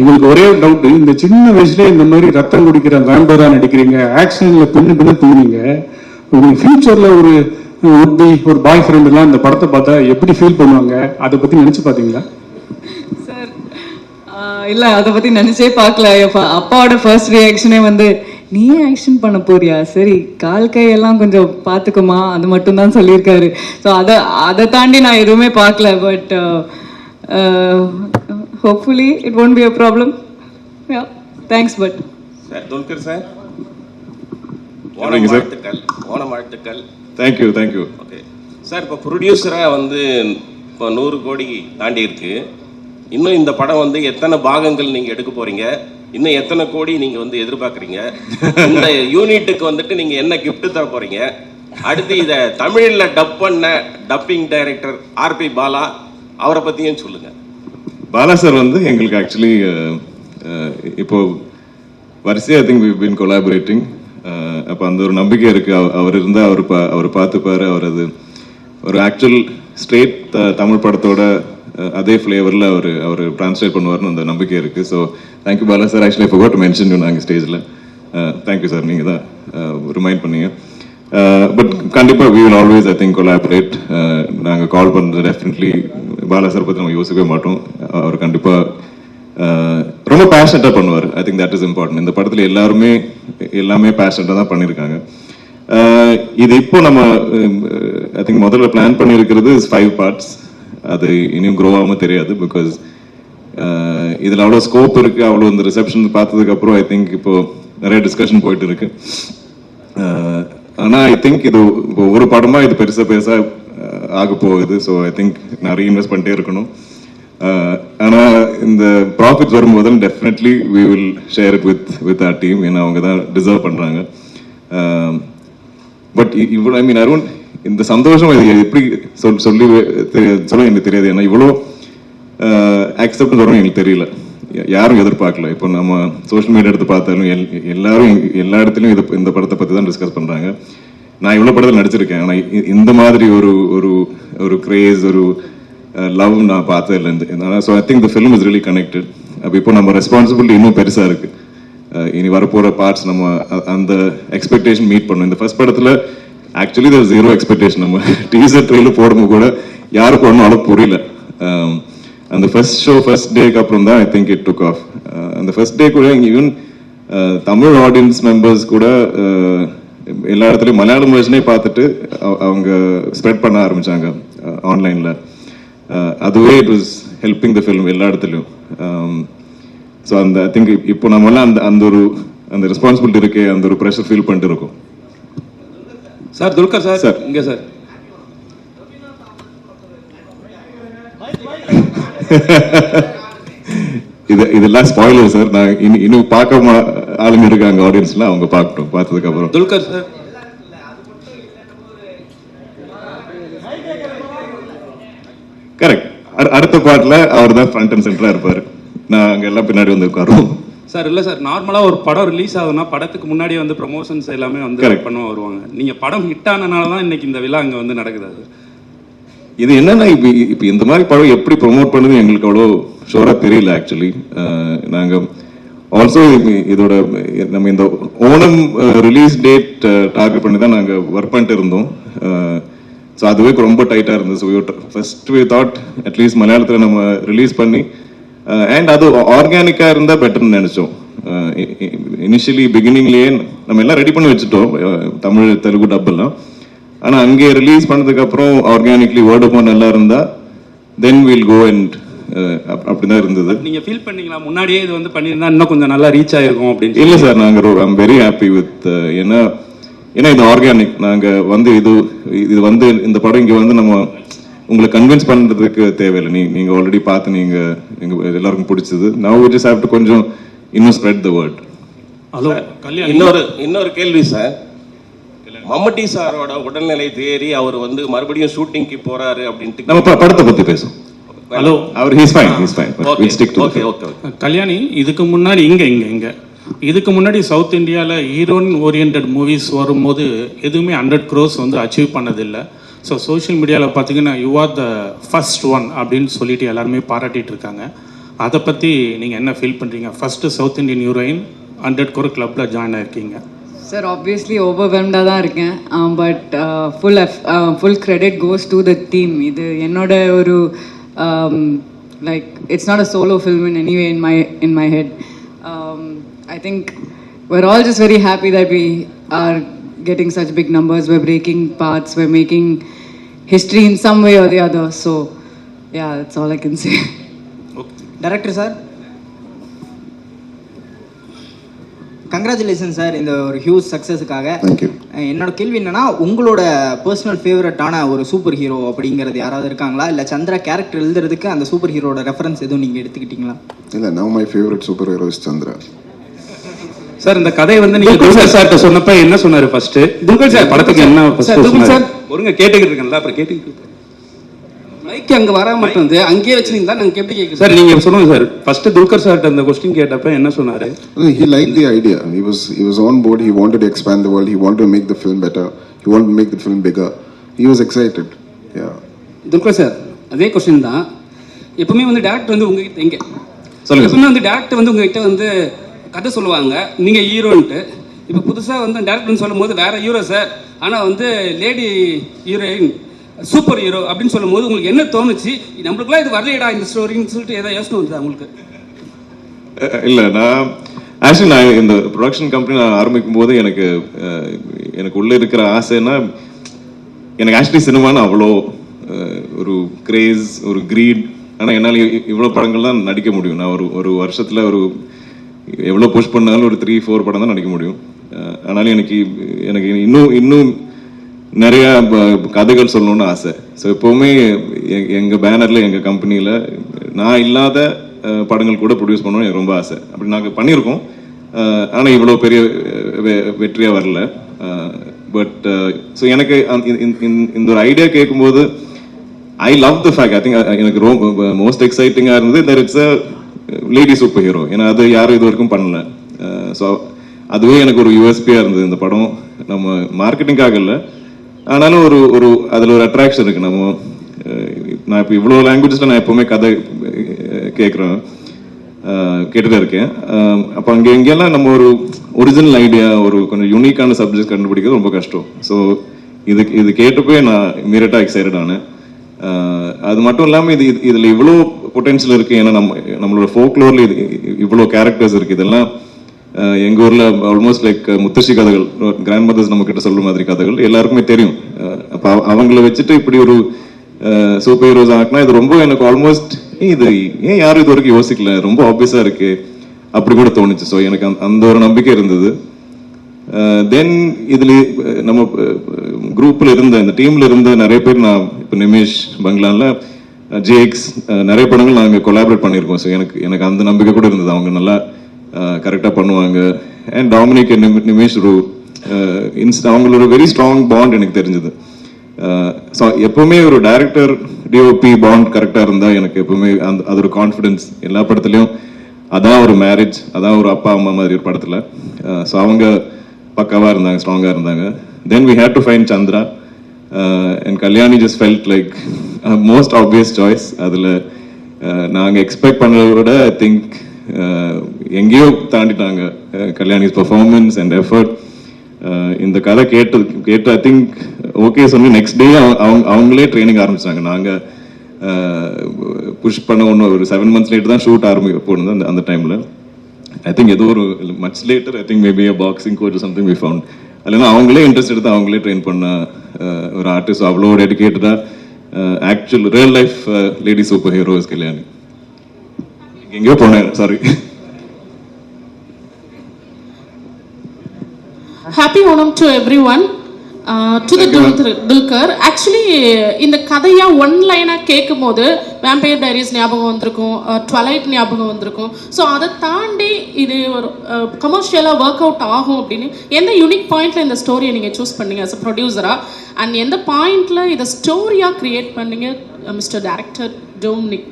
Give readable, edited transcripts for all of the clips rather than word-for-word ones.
உங்களுக்கு ஒரே டவுட், இந்த சின்ன வயசுல இந்த மாதிரி ரத்தம் குடிக்கிற வேம்பரா நடிக்கிறீங்க, ஆக்ஷன்ல பின்னு தூங்குனீங்க, உங்களுக்கு ஃபியூச்சர்ல ஒரு ஒரு பாய் ஃப்ரெண்ட் எல்லாம் இந்த படத்தை பார்த்தா எப்படி ஃபீல் பண்ணுவாங்க, அதை பத்தி நினைச்சு பாத்தீங்களா? சார் இல்ல, அதை பத்தி நினைச்சே பார்க்கல. அப்பாவோட ஃபர்ஸ்ட் ரியாக்ஷனே வந்து நீ ஆக்ஷன் பண்ண போறியா, சரி கால் கையெல்லாம் கொஞ்சம் பார்த்துக்குமா, அது மட்டும் தான் சொல்லியிருக்காரு. ஸோ அதை தாண்டி நான் எதுவுமே பார்க்கல. But hopefully it won't be a problem. Yeah, thanks. But sir Dulquer sir, Onam வாழ்த்துக்கள். தேங்க்யூ. ஓகே சார், இப்போ ப்ரொடியூசராக வந்து இப்போ 100 கோடி தாண்டி இருக்கு. இன்னும் இந்த படம் வந்து எத்தனை பாகங்கள் நீங்கள் எடுக்க போறீங்க, இன்னும் எத்தனை கோடி நீங்கள் வந்து எதிர்பார்க்குறீங்க, இந்த யூனிட்டுக்கு வந்துட்டு நீங்கள் என்ன கிஃப்ட் தர போறீங்க, அடுத்து இதை தமிழில் டப் பண்ண டப்பிங் டைரக்டர் ஆர்பி பாலா, அவரை பற்றியும் சொல்லுங்கள். பாலா சார் வந்து எங்களுக்கு ஆக்சுவலி இப்போ வரிசையாக I think we been collaborating. அப்போ அந்த ஒரு நம்பிக்கை இருக்கு, அவர் இருந்தால் அவர் பார்த்துப்பாரு, அவர் அது ஒரு ஆக்சுவல் ஸ்ட்ரெயிட் தமிழ் படத்தோட அதே ஃப்ளேவரில் அவர் ட்ரான்ஸ்லேட் பண்ணுவார்னு அந்த நம்பிக்கை இருக்குது. So thank you Bala sir. Actually I forgot to mention you நாங்கள் ஸ்டேஜில். தேங்க்யூ சார், நீங்கள் தான் ரிமைண்ட் பண்ணீங்க. பட் கண்டிப்பாக we will always I think collaborate. நாங்கள் கால் பண்ணுறது டெஃபினெட்லி பாலா சார் பற்றி நம்ம யோசிக்கவே மாட்டோம். அவர் கண்டிப்பாக ரொம்ப பேஷனட்டாக பண்ணுவார். I think that is important. இந்த படத்தில் எல்லாமே பேஷனட்டாக தான் பண்ணியிருக்காங்க. இது இப்போ நம்ம ஐ திங்க் முதல்ல பிளான் பண்ணியிருக்கிறது 5 parts. அது இனியும் க்ரோ ஆகாமல் தெரியாது. பிகாஸ் இதில் அவ்வளோ ஸ்கோப் இருக்குது. அவ்வளோ இந்த ரிசப்ஷன் பார்த்ததுக்கப்புறம் ஐ திங்க் இப்போ நிறைய டிஸ்கஷன் போயிட்டு இருக்கு. ஆனால் ஐ திங்க் இது ஒரு படமாக இது பெருசாக ஆக போகுது. ஸோ ஐ திங்க் நிறைய இன்வெஸ்ட் பண்ணிட்டே இருக்கணும். ஆனால் இந்த ப்ராஃபிட்ஸ் வரும்போது definitely we will share it with our team. ஏன்னா அவங்க தான் டிசர்வ் பண்ணுறாங்க. பட் இவ்வளோ ஐ மீன் அருண், இந்த சந்தோஷம் இது எப்படி சொல்ல எனக்கு தெரியாது. ஏன்னா இவ்வளோ அக்செப்டன்ஸ் வரும் எங்களுக்கு தெரியல, யாரும் எதிர்பார்க்கல. இப்போ நம்ம சோஷியல் மீடியா எடுத்து பார்த்தாலும் எல்லாரும் எல்லா இடத்துலையும் இந்த படத்தை பற்றி தான் டிஸ்கஸ் பண்ணுறாங்க. நான் இவ்வளோ படத்தில் நடிச்சிருக்கேன், ஆனால் இந்த மாதிரி ஒரு கிரேஸ், ஒரு லவ் நான் பார்த்தது இல்லை. So I think the film is really connected. அப்போ இப்போ நம்ம ரெஸ்பான்சிபிலிட்டி இன்னும் பெருசாக இருக்குது. இனி வரப்போகிற பார்ட்ஸ் நம்ம அந்த எக்ஸ்பெக்டேஷன் மீட் பண்ணணும். இந்த ஃபர்ஸ்ட் படத்தில் ஆக்சுவலி தேர் 0 எக்ஸ்பெக்டேஷன். நம்ம டீசர் ட்ரெயிலர் போடும்போது கூட யாருக்கு ஒன்றும் அளவு புரியல. அந்த ஃபர்ஸ்ட் டேக்கு அப்புறம் தான் I think it took off. அந்த ஃபர்ஸ்ட் டே கூட ஈவன் தமிழ் ஆடியன்ஸ் மெம்பர்ஸ் கூட எல்லா இடத்துலையும் மலையாளம் வெர்ஷனே பார்த்துட்டு அவங்க ஸ்ப்ரெட் பண்ண ஆரம்பிச்சாங்க ஆன்லைனில். அதுவே it was helping the film எல்லா இடத்துலையும். ஸோ அந்த ஐ திங்க் இப்போ நம்மளாம் அந்த ரெஸ்பான்சிபிலிட்டி இருக்கு, அந்த ஒரு ப்ரெஷர் ஃபீல் பண்ணிட்டு இருக்கோம். சார் துல்கர் சார் இங்கே சார். இதெல்லாம் ஸ்பாயிலர் சார். நான் இன்னும் பார்க்க ஆளுங்க இருக்காங்க ஆடியன்ஸ்ல, அவங்க பார்க்கட்டும். பார்த்ததுக்கு அப்புறம் துல்கர் சார் கரெக்ட். அடுத்த பாட்டுல அவர் தான் ஃப்ரண்ட் அண்ட் சென்டரா இருப்பாரு. நான் அங்க எல்லாம் பின்னாடி வந்து உட்காருவோம். சார் இல்லை சார், நார்மலாக ஒரு படம் ரிலீஸ் ஆகுதுன்னா படத்துக்கு முன்னாடியே வந்து ப்ரமோஷன்ஸ் எல்லாமே வந்து பண்ண வருவாங்க. நீங்கள் படம் ஹிட் ஆனனால தான் இன்னைக்கு இந்த விழா அங்கே வந்து நடக்குது. அது இது என்னன்னா இப்போ இந்த மாதிரி படம் எப்படி ப்ரொமோட் பண்ணுது எங்களுக்கு அவ்வளோ ஷோராக தெரியல ஆக்சுவலி. நாங்கள் ஆல்சோ இதோட நம்ம இந்த ஓணம் ரிலீஸ் டேட் டார்கெட் பண்ணி தான் நாங்கள் ஒர்க் பண்ணிட்டு இருந்தோம். ஸோ அதுவே ரொம்ப டைட்டாக இருந்தது. So first we thought at least மலையாளத்தில் நம்ம ரிலீஸ் பண்ணி அண்ட் அது ஆர்கானிக்காக இருந்தால் பெட்டர்னு நினச்சோம். இனிஷியலி பிகினிங்லேயே நம்ம எல்லாம் ரெடி பண்ணி வச்சுட்டோம், தமிழ் தெலுங்கு டப்பெல்லாம். ஆனால் அங்கே ரிலீஸ் பண்ணதுக்கப்புறம் ஆர்கானிக்லி வேர்ட் ஆஃப் மவுத் நல்லா இருந்தால் தென் வில் கோ அண்ட் அப்படிதான் இருந்தது. நீங்கள் ஃபீல் பண்ணீங்களா முன்னாடியே இது வந்து பண்ணியிருந்தா இன்னும் கொஞ்சம் நல்லா ரீச் ஆகிருக்கும் அப்படின்னு? இல்லை சார், நாங்கள் ஐம் வெரி ஹாப்பி வித் ஏன்னா இது ஆர்கானிக். நாங்கள் வந்து இது வந்து இந்த படம் இங்கே வந்து நம்ம உங்களை கன்வின்ஸ் பண்ணுறதுக்கு தேவையில்லை. நீங்கள் ஆல்ரெடி பார்த்து நீங்கள் எல்லாருக்கும் பிடிச்சது. Now we just have to கொஞ்சம் இன்னும் ஸ்ப்ரெட் த வேர்ட். ஹலோ, இன்னொரு கேள்வி சார். மம்மட்டி சாரோட உடல்நிலை தேறி அவர் வந்து மறுபடியும் ஷூட்டிங்க்கு போறாரு அப்படின்ட்டு நம்ம படத்தை பத்தி பேசுவோம். ஹலோ, அவர் ஹீஸ் ஃபைன். ஓகே. கல்யாணி, இதுக்கு முன்னாடி இங்க இதுக்கு முன்னாடி சவுத் இந்தியாவில் ஹீரோயின் ஓரியன்ட் மூவிஸ் வரும்போது எதுவுமே 100 crores வந்து அச்சீவ் பண்ணதில்லை. ஸோ சோஷியல் மீடியாவில் பார்த்தீங்கன்னா you are the first one அப்படின்னு சொல்லிட்டு எல்லாருமே பாராட்டிட்டு இருக்காங்க. அதை பற்றி நீங்கள் என்ன ஃபீல் பண்ணுறீங்க? First south Indian heroine 100 crore கிளப்பில் ஜாயின் ஆயிருக்கீங்க. சார் ஆப்வியஸ்லி ஓவர்வெல்ம்டாக தான் இருக்கேன், but full credit goes to the team. இது என்னோட ஒரு like it's not a solo film in anyway in my head. I think we're all just very happy that we are getting such big numbers, we're breaking paths, we're making history in some way or the other. So yeah, that's all I can say. Director sir, congratulation sir இந்த ஒரு huge சக்ஸஸுக்காக. என்னோட கேள்வி என்னன்னா, உங்களோட personal ஃபேவரட்டான ஒரு super hero அப்படிங்கிறது யாராவது இருக்காங்களா? இல்லை சந்திரா கேரக்டர் எழுதுறதுக்கு அந்த சூப்பர் ஹீரோட ரெஃபரன்ஸ் எதுவும் நீங்கள் எடுத்துக்கிட்டீங்களா? இல்லை, now my favourite super hero is Chandra. Sir இந்த கதையை வந்து நீங்க துல்கர் சார்ட்ட சொன்னப்ப என்ன சொன்னாரு? ஃபர்ஸ்ட் துல்கர் சார் படத்துக்கு என்ன துல்கர் சார் ஒருங்க கேட்டுக்கிட்டு இருக்கேன்ல, அப்புறம் கேட்டுக்கிட்டு மைக் அங்க வராம இருந்து அங்கேயே வச்சிருந்தா நாங்க எப்படி கேட்க சார்? நீங்க சொல்லுங்க சார். ஃபர்ஸ்ட் துல்கர் சார்ட்ட அந்த क्वेश्चन கேட்டப்ப என்ன சொன்னாரு? He liked the idea. He was on board. He wanted to expand the world. He wanted to make the film better. He wanted to make the film bigger. He was excited. Yeah. Dulquer sir அதே question தான். எப்பவுமே வந்து director வந்து உங்ககிட்ட எங்க சொல்லுங்க. எப்பவுமே வந்து டைரக்டர் வந்து உங்ககிட்ட வந்து கதை சொல்லுவாங்க, நீங்க ஹீரோன்ட்டு. இப்போ புதுசாக வந்து டேரக்டர்னு சொல்லும் போது வேற ஹீரோ சார், ஆனால் வந்து லேடி ஹீரோயின் சூப்பர் ஹீரோ அப்படின்னு சொல்லும் போது உங்களுக்கு என்ன தோணுச்சு? நம்மளுக்குலாம் இது வரலையடா இந்த ஸ்டோரின்னு சொல்லிட்டு ஏதாவது யோசனை வந்ததா உங்களுக்கு? இல்லை, நான் இந்த ப்ரொடக்ஷன் கம்பெனி நான் ஆரம்பிக்கும் போது எனக்கு உள்ள இருக்கிற ஆசைன்னா, எனக்கு ஆக்சுவலி சினிமான்னு அவ்வளோ ஒரு கிரேஸ், ஒரு கிரீட். ஆனால் என்னால் இவ்வளோ படங்கள் தான் நடிக்க முடியும். நான் ஒரு வருஷத்தில் எவ்வளோ புஷ் பண்ணாலும் ஒரு 3-4 படம் தான் நடிக்க முடியும். ஆனாலும் எனக்கு இன்னும் நிறைய கதைகள் சொல்லணும்னு ஆசை. ஸோ எப்போவுமே எங்கள் பேனரில், எங்கள் கம்பெனியில் நான் இல்லாத படங்கள் கூட ப்ரொடியூஸ் பண்ணணும்னு எனக்கு ரொம்ப ஆசை. அப்படி நாங்கள் பண்ணியிருக்கோம், ஆனால் இவ்வளோ பெரிய வெற்றியாக வரல. பட் ஸோ எனக்கு இந்த ஒரு ஐடியா கேட்கும்போது I love the fact. I think எனக்கு ரொம்ப மோஸ்ட் எக்ஸைட்டிங்காக இருந்தது that it's a lady super hero. ஏன்னா அது யாரும் இது வரைக்கும் பண்ணல. ஸோ அதுவே எனக்கு ஒரு யூஎஸ்பியாக இருந்தது. இந்த படம் நம்ம மார்க்கெட்டிங்காக இல்லை, ஆனாலும் ஒரு அதில் ஒரு அட்ராக்ஷன் இருக்குது. நான் இப்போ இவ்வளோ லாங்குவேஜஸில் நான் எப்போவுமே கதை கேட்டுகிட்டே இருக்கேன். அப்போ எங்கெல்லாம் நம்ம ஒரு ஒரிஜினல் ஐடியா, ஒரு கொஞ்சம் யூனிக்கான சப்ஜெக்ட் கண்டுபிடிக்கிறது ரொம்ப கஷ்டம். ஸோ இது கேட்டப்போ நான் இமீடியட்டாக எக்ஸைட்டட் ஆனேன். அது மட்டும் இல்லாமல் இதில் இவ்வளோ பொட்டென்ஷியல் இருக்குது. ஏன்னா நம்மளோட ஃபோக்லோரில் இவ்வளோ கேரக்டர்ஸ் இருக்குது. இதெல்லாம் எங்கள் ஊரில் ஆல்மோஸ்ட் லைக் முத்தശ്ശി கதைகள், கிராண்ட் மதர்ஸ் நம்ம கிட்ட சொல்ற மாதிரி கதைகள் எல்லாருக்குமே தெரியும். அப்போ அவங்கள வச்சுட்டு இப்படி ஒரு சூப்பர் ஹீரோஸ் ஆகினா இது ரொம்ப எனக்கு ஆல்மோஸ்ட் இது ஏன் யாரும் இது வரைக்கும் யோசிக்கல, ரொம்ப ஆப்வியஸாக இருக்கு அப்படி கூட தோணுச்சு. ஸோ எனக்கு அந்த ஒரு நம்பிக்கை இருந்தது. தென் இதில் நம்ம குரூப்பில் இருந்த இந்த டீமில் இருந்த நிறைய பேர், நான் இப்போ நிமேஷ் பங்களானில் ஜேக்ஸ் நிறைய படங்கள் நாங்கள் கொலாபரேட் பண்ணியிருக்கோம். ஸோ எனக்கு அந்த நம்பிக்கை கூட இருந்தது, அவங்க நல்லா கரெக்டாக பண்ணுவாங்க. அண்ட் டாமினிக் நிமேஷ் அவங்களோட வெரி ஸ்ட்ராங் பாண்ட் எனக்கு தெரிஞ்சது. ஸோ எப்பவுமே ஒரு டைரக்டர் டிஓபி பாண்ட் கரெக்டாக இருந்தால் எனக்கு எப்பவுமே அது ஒரு கான்ஃபிடென்ஸ். எல்லா படத்துலையும் அதான் ஒரு மேரேஜ், அதான் ஒரு அப்பா அம்மா மாதிரி ஒரு படத்தில். ஸோ அவங்க பக்காவாக இருந்தாங்க, ஸ்ட்ராங்காக இருந்தாங்க. Then we had to find Chandra and Kalyani just felt like most obvious choice. அதில் நாங்கள் எக்ஸ்பெக்ட் பண்ணதை விட ஐ திங்க் எங்கேயோ தாண்டிட்டாங்க. Kalyani's performance and effort. இந்த கதை கேட்டு ஐ திங்க் ஓகே சொல்லி நெக்ஸ்ட் டே அவங்களே ட்ரைனிங் ஆரம்பிச்சாங்க. நாங்கள் புஷ் பண்ண ஒரு 7 months லேட்டு தான் ஷூட் போனது. அந்த டைமில் ஐ திங்க் ஏதோ ஒரு much later I think maybe boxing coach something we found. இல்லைன்னா அவங்களே இன்ட்ரெஸ்ட் எடுத்து அவங்களே ட்ரெயின் பண்ண ஒரு ஆர்டிஸ்ட். அவ்வளோ டெடிக்கேட்டடாக actual real life lady super heroes Kalyani. எங்கேயோ போனேன், sorry. Happy Onam to everyone. To the Dulkar. Actually, இந்த கதையா ஒன் லைனா கேட்கும் போது வேம்பயர் டைரிஸ் ஞாபகம் வந்திருக்கும், ட்வலைட் ஞாபகம் வந்திருக்கும். ஸோ அதை தாண்டி இது ஒரு கமர்ஷியலாக ஒர்க் அவுட் ஆகும் அப்படின்னு எந்த யூனிக் பாயிண்ட்ல இந்த ஸ்டோரியை நீங்கள் சூஸ் பண்ணீங்க அஸ் அ ப்ரொடியூசரா? அண்ட் எந்த பாயிண்ட்ல இதை ஸ்டோரியாக கிரியேட் பண்ணீங்க மிஸ்டர் டைரக்டர் டொமினிக்?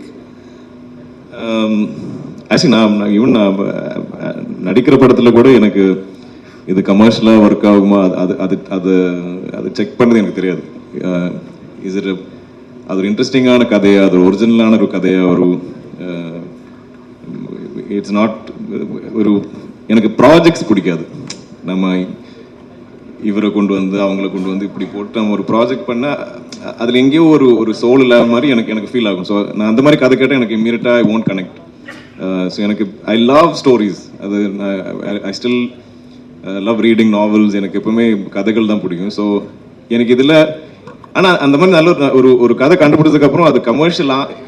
ஆக்சுவலி நான் நடிக்கிற படத்தில் கூட எனக்கு இது கமர்ஷியலாக ஒர்க் ஆகுமா அது செக் பண்ணது எனக்கு தெரியாது. அது ஒரு இன்ட்ரெஸ்டிங்கான கதையா, அது ஒரிஜினலான ஒரு கதையா, ஒரு இட்ஸ் நாட் ஒரு எனக்கு ப்ராஜெக்ட்ஸ் பிடிக்காது. நம்ம இவரை கொண்டு வந்து அவங்கள கொண்டு வந்து இப்படி போட்டு நம்ம ஒரு ப்ராஜெக்ட் பண்ணால் அதில் எங்கேயோ ஒரு சோல் இல்லாத மாதிரி எனக்கு ஃபீல் ஆகும். ஸோ நான் அந்த மாதிரி கதை கேட்டால் எனக்கு இம்மீடியட்டாக ஐ ஒன்ட் கனெக்ட். ஸோ எனக்கு ஐ லவ் ஸ்டோரிஸ். அது I still love reading novels. எனக்கு எப்பவுமே கதைகள் தான் பிடிக்கும். ஸோ எனக்கு இதில் ஆனால் அந்த மாதிரி நல்ல ஒரு கதை கண்டுபிடிச்சதுக்கப்புறம் அது கமர்ஷியலாக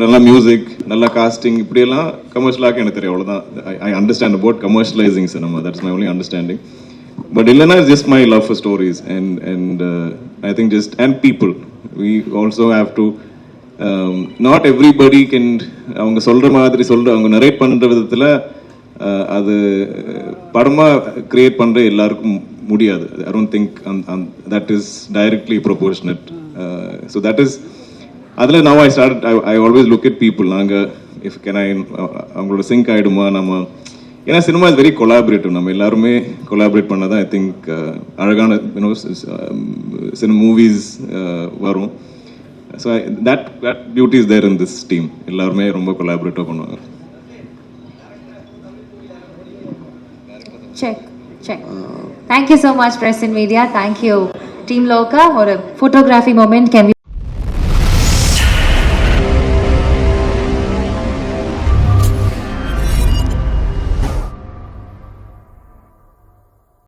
நல்லா மியூசிக் நல்லா காஸ்டிங் இப்படியெல்லாம் கமர்ஷியலாக எனக்கு தெரியும். அவ்வளோதான். I understand about commercialising cinema. That's my only understanding. But illana is just my love for stories and I think just and people. We also have to not everybody can அவங்க சொல்ற மாதிரி அவங்க narrate பண்ற விதத்துல அது படமா create பண்ற எல்லாருக்கும் முடியாது. I don't think that is directly proportionate. So that is அதுல now I always look at people. நாங்க if can I அவங்களோட சிங்க் ஆயிடுமா நம்ம. ஏன்னா சினிமா இஸ் வெரி கொலாபரேட்டிவ். நம்ம எல்லாருமே கொலாபரேட் பண்ணாதான் ஐ திங்க் அழகான சினிமா மூவிஸ் வரும். So that beauty is there in this team. எல்லாருமே ரொம்ப கொலாபரேட்டிவாக பண்ணுவாங்க. Check. Thank you so much, Press and Media. Thank you, Team Loka. Or a photography moment. Can we